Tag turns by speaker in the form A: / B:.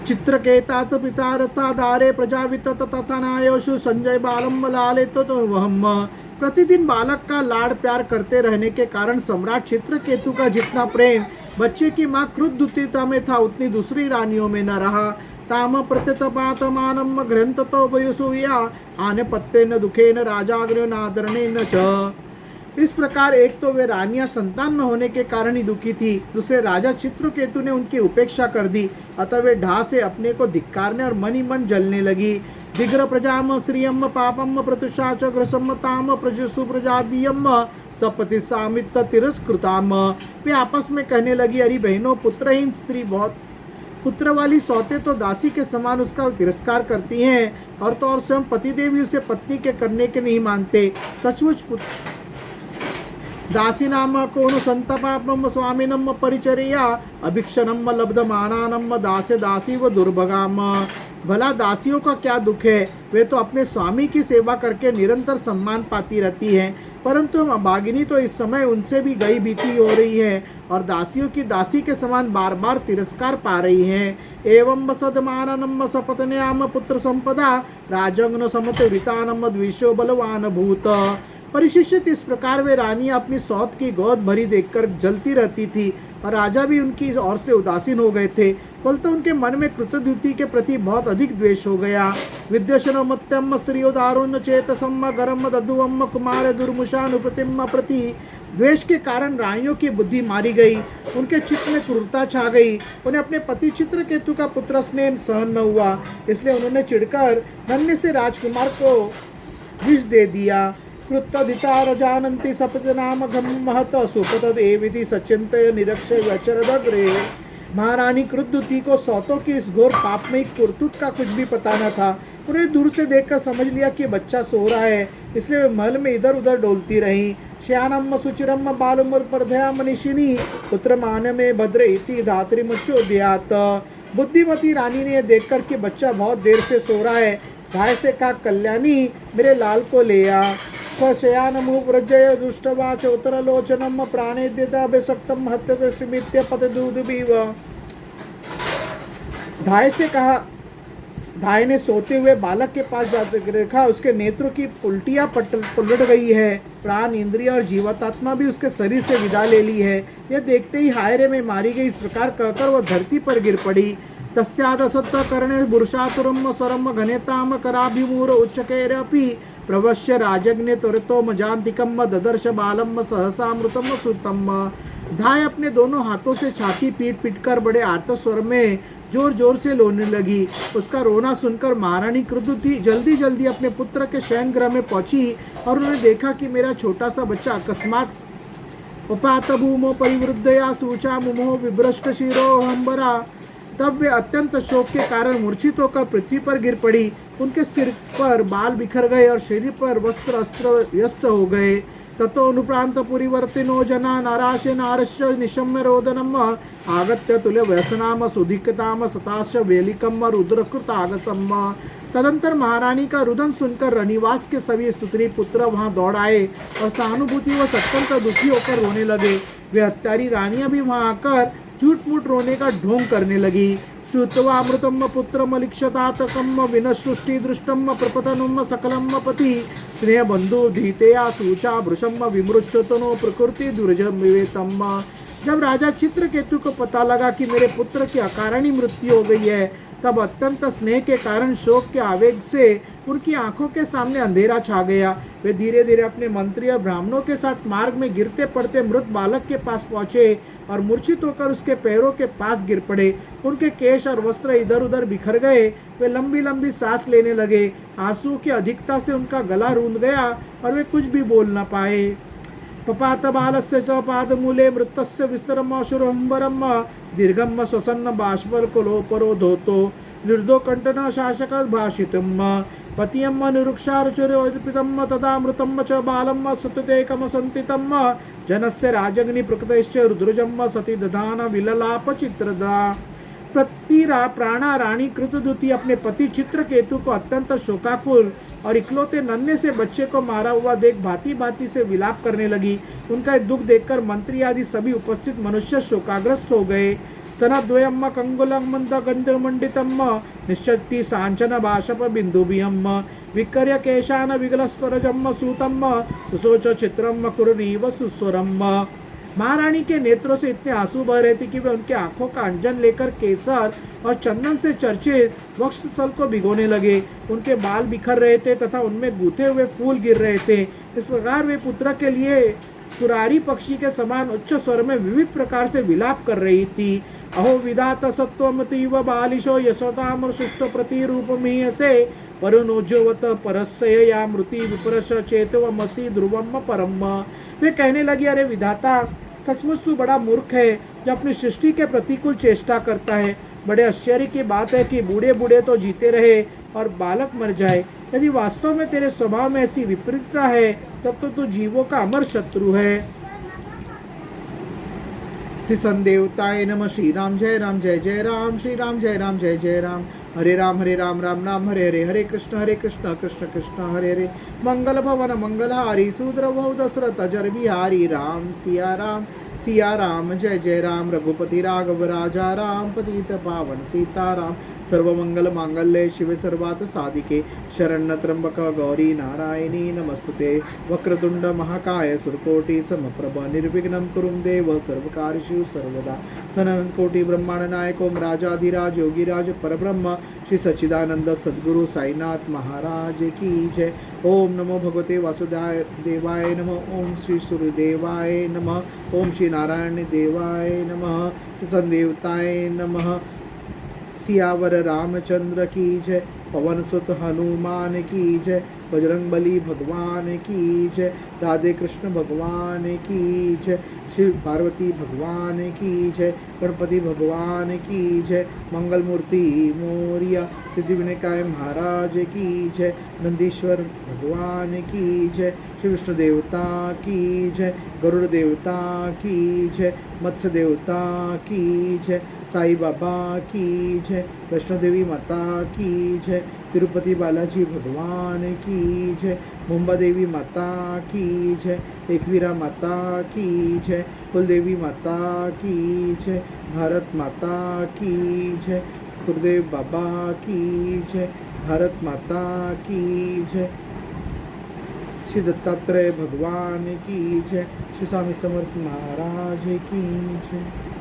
A: चित्रकेतात पिता रथा दारे प्रजावित तथा नायोषु संजय बालम लाले तो वहम। प्रतिदिन बालक का लाड़ प्यार करते रहने के कारण सम्राट चित्रकेतु का जितना प्रेम बच्चे की माँ क्रुद्धुतिता में था उतनी दूसरी रानियों में न रहा। ताम प्रत्यतपातमानम ग्रंथ तो वयुसूया आने पत्ते न दुखे न राजाग्र नादरणे न च। इस प्रकार एक तो वे रानियां संतान न होने के कारण ही दुखी थी, दूसरे राजा चित्रकेतु ने उनकी उपेक्षा कर दी, अतः वे ढा से अपने को धिक्कारने और मन ही मन जलने लगी। दिग्र प्रजाम श्रियम पापम प्रतुषा च ग्रसमताम प्रजसु प्रजादियम सपति सामित तिरस्कृताम। वे आपस में कहने लगी, अरे बहनों, पुत्रहीन स्त्री बहुत पुत्र वाली सौते तो दासी के समान उसका तिरस्कार करती हैं, और तो और स्वयं पतिदेव भी उसे पत्नी के करने के नहीं मानते। सचमुच दासी नाम कौन संतपापनम स्वामिनम परिचर्या अभिक्षणम लब्धमानानम दासे दासी व दुर्भगाम। भला दासियों का क्या दुख है, वे तो अपने स्वामी की सेवा करके निरंतर सम्मान पाती रहती हैं, परंतु अभागिनी तो इस समय उनसे भी गई बीती हो रही है और दासियों की दासी के समान बार बार तिरस्कार पा रही हैं। एवं सदमाननम सपत्न्याम पुत्र संपदा राजंग्न समत वृतानम द्विषो बलवान भूत। परिशिष्ट इस प्रकार वे रानियां अपनी सौत की गोद भरी देखकर जलती रहती थी और राजा भी उनकी ओर से उदासीन हो गए थे। फलतः उनके मन में कृतद्युति के प्रति बहुत अधिक द्वेष हो गया। विद्वेषण मत्यम स्त्रियो दारुण चेतसम गरम दधुवम कुमार दुर्मुषानुप्रतिम प्रति। द्वेष के कारण रानियों की बुद्धि मारी गई, उनके चित्त में क्रूरता छा गई। उन्हें अपने पति चित्रकेतु का पुत्र स्नेह सहन न हुआ, इसलिए उन्होंने चिढ़कर नन्हे से राजकुमार को विष दे दिया। कृतदिता जानन्ति सपत्नाम घम महत सुपत एविधि सचिंतय निरक्षय व्यचरदग्रे। महारानी कृतदुति को सौतों की इस घोर पापमयी कुर्तुत का कुछ भी पता न था। उन्हें दूर से देखकर समझ लिया कि बच्चा सो रहा है, इसलिए वे महल में इधर उधर डोलती रहीं। श्यानम सुचिरम बालुमर्पधया मनीषिनी पुत्र मान में भद्र इति धात्री मुच्चोद्यात। बुद्धिमती रानी ने देखकर कि बच्चा बहुत देर से सो रहा है, धाय से कहा, कल्याणी मेरे लाल को ले आ। स्वशयानमुव्रजय दुष्टवाच उत्तरलोचनम प्राणेद्यताभिषक्तम हत्यते स्मित्य पतदूदुबीव। धाय से कहा, धाय ने सोते हुए बालक के पास जाकर देखा, उसके नेत्रों की उल्टियां पलट गई है, प्राण इंद्रिय और जीवात्मा भी उसके शरीर से विदा ले ली है। यह देखते ही हायरे में मारी गई, इस प्रकार कहकर वह धरती पर गिर पड़ी। तस्यादसत्व कर्णे बुरुषातुरम स्वरम घनेताम कराभिमूर उच्चकैरपि प्रवश्य राजग्ने त्वरितो मजान्तिकम ददर्श बालम सहसामृतम सुतम। धाय अपने दोनों हाथों से छाती पीट पीट कर बड़े आर्त स्वर में जोर जोर से रोने लगी। उसका रोना सुनकर महारानी कृतदुति जल्दी जल्दी अपने पुत्र के शयन गृह में पहुंची और उन्होंने देखा कि मेरा छोटा सा बच्चा अकस्मात उपात भूमो परिवृद्धया सूचा मुमो विभ्रष्ट शिरो हंबरा। तब वे अत्यंत शोक के कारण मूर्छित होकर पृथ्वी पर गिर पड़ी। उनके सिर पर बाल बिखर गए और शरीर पर वस्त्र अस्त्र व्यस्त हो गए। ततो अनुप्रांत पुरीवर्तिनो जना नाराशे नारश्य निशम्य रोदनम आगत्य तुल्य व्यसनाम सुधिकताम सताश्च वेलिकम रुद्रकृत आगसम। तदंतर महारानी का रुदन सुनकर रनिवास के सभी स्त्री पुत्र वहां दौड़ आए और सहानुभूति व अत्यंत दुखी होकर रोने लगे। वे हत्यारी रानियां भी वहां आकर झूठ मूठ रोने का ढोंग करने लगी। श्रुत्वामृतम पुत्रमलिक्षतातकम विनसृष्टि दृष्टम प्रपतनुम सकलम पति स्नेह बंधु धीतेया सूचा भृशम विमृच्छतनो प्रकृति दुर्जम विवेतम। जब राजा चित्रकेतु को पता लगा कि मेरे पुत्र की अकारणी मृत्यु हो गई है, तब अत्यंत स्नेह के कारण शोक के आवेग से उनकी आंखों के सामने अंधेरा छा गया। वे धीरे धीरे अपने मंत्री और ब्राह्मणों के साथ मार्ग में गिरते पड़ते मृत बालक के पास पहुंचे और मूर्छित होकर उसके पैरों के पास गिर पड़े। उनके केश और वस्त्र इधर उधर बिखर गए। वे लंबी लंबी सांस लेने लगे। आंसू की अधिकता से उनका गला रूंध गया और वे कुछ भी बोल न पाए। पपात बालस्य च पादमूले मृतस्य विस्तरम दीर्घम स्वसन्न बाष्पर कुलोपरो धोतो निर्दो कंटन शासक भाषितम पतियम निरुक्षारुचरितम तदामृतम च बालम सुततेकम संतितम जनस्य राजग्नि प्रकृतश्च रुद्रजम सती दधान विललाप चित्रदा। प्राणा रानी कृतदुति अपने पति चित्रकेतु को अत्यंत शोकाकुल और इकलौते नन्हे से बच्चे को मारा हुआ देख भांति भांति से विलाप करने लगी। उनका दुख देखकर मंत्री आदि सभी उपस्थित मनुष्य शोकाग्रस्त हो गए। स्तनद्वयम् कंगुलं मन्दगन्धमण्डितम् निश्चत्ति साञ्चन भाषप बिन्दुभियम् विकर्य केशान विगलस्वरजम् सूतम् सुशोच चित्रम् कुरुरीव सुस्वरम्। महारानी के नेत्रों से इतने आंसू बह रहे थे कि वे उनकी आंखों का अंजन लेकर केसर और चंदन से चर्चित वक्षस्थल को भिगोने लगे। उनके बाल बिखर रहे थे तथा उनमें गूथे हुए फूल गिर रहे थे। इस प्रकार वे पुत्र के लिए पुरारी पक्षी के समान उच्च स्वर में विविध प्रकार से विलाप कर रही थी। अहो विधात सत्वमतीव बालिशो यशोताम शिष्ट प्रतिरूपमीयसे वरुणोज्जवत परस्य या मृति विपरश चेतवमसि ध्रुवम परम। वे कहने लगी, अरे विधाता, सचमुच तू बड़ा मूर्ख है जो अपनी सृष्टि के प्रतिकूल चेष्टा करता है। बड़े आश्चर्य की बात है कि बूढ़े बूढ़े तो जीते रहे और बालक मर जाए। यदि वास्तव में तेरे स्वभाव में ऐसी विपरीतता है तब तो तू जीवों का अमर शत्रु है। श्री संदेवताय नमः। श्री राम जय जय राम, श्री राम जय जय राम। हरे राम राम राम हरे हरे, हरे कृष्ण कृष्ण कृष्ण हरे हरे। मंगल भवन मंगलहारी, सूद्र बहु दशरथ अजर बिहारी। राम सिया राम जय राम। रघुपति राघव राजा राम, पतित पावन सीताराम। सर्वमंगल मांगल्ये शिवे सर्वार्थ साधिके, शरण्य त्र्यंबक गौरी नारायणी नमस्तुते। वक्रतुंड महाकाय सुरकोटि समप्रभ, निर्विघ्नं कुरु देव सर्वकार्येषु सर्वदा। सनन कोटि ब्रह्मांड नायक ओम राजाधिराज योगीराज परब्रह्म श्री सच्चिदानंद सद्गुरु साईनाथ महाराज की जय। ओम नमो भगवते वासुदेवाय नमः। ओम श्री सूर्यदेवाय नमः। ओम श्री नारायण देवाय नमः। संदेवताय नमः। सियावर रामचंद्र की जय। पवन सुत हनुमान की जय। बजरंग बली भगवान की जय। राधे कृष्ण भगवान की जय। शिव पार्वती भगवान की जय। गणपति भगवान की जय। मंगल मूर्ति मोरिया सिद्धि विनायक महाराज की जय। नंदीश्वर भगवान की जय। श्री विष्णु देवता की जय। गरुड़ देवता की जय। मत्स्य देवता की जय। साई बाबा की जय। वैष्णो देवी माता की जय। तिरुपति बालाजी भगवान की जय। मुंबा देवी माता की जय। एकवीरा माता की जय। कुलदेवी माता की जय। भारत माता की जय। गुरुदेव बाबा की जय। भारत माता की जय। श्री दत्तात्रेय भगवान की जय। श्री स्वामी समर्थ महाराज की जय।